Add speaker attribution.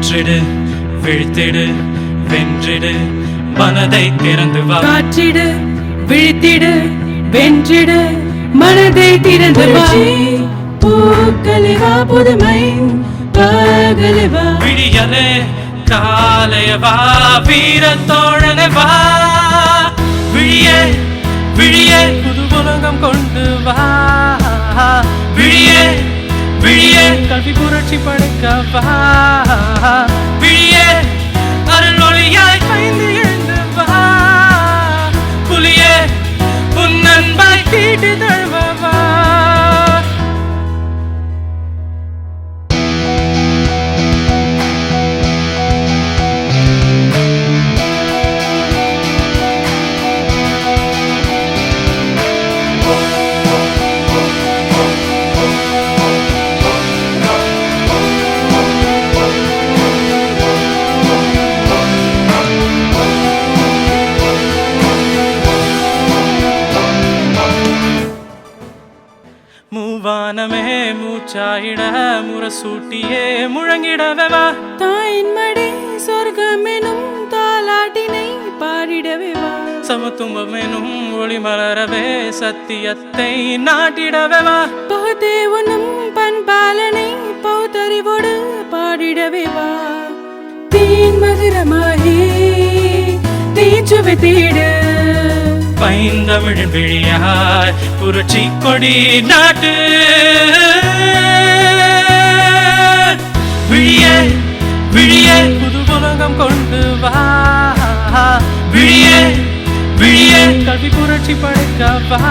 Speaker 1: காற்றிடு விழித்திடு வென்றிடு மனதை திறந்து வா.
Speaker 2: காற்றிடு விழித்திடு வென்றிடு மனதை திறந்து வா. பூக்களே வா புதுமை பகலே வா.
Speaker 1: விடியலே காலைய வா வீர தோழனே வா. விழியே விழியே புது உலகம் கொண்டு வா. விழியே விழியே கல்வி புரட்சி படைக்க வா. விழியே அருள் ஒளியாய் பயந்து எழுந்து வா. புலியே உன் அன்பாய் தீட்டு தழுவ வா. மூவானமே மூச்சாயிட முரசூட்டியே முழங்கிடவே வா.
Speaker 2: தாயின் மடி சொர்க்கமெனும் தாலாட்டினை பாடிடவே வா.
Speaker 1: சமத்துவமெனும் ஒளி மலரவே சத்தியத்தை நாட்டிடவே வா.
Speaker 2: பகுத்தேவனும் பண்பாலனை பௌத்தறிவோடு பாடிடவே வா. தீன் மதுரமாகி தீச்சுவை தீடு
Speaker 1: பைந்தமிழ் விழியாய் புரட்சி கொடி நாட்டு. விழியே விழியே புது உலகம் கொண்டு வா. விழியே விழியே கல்வி புரட்சி படைக்க வா.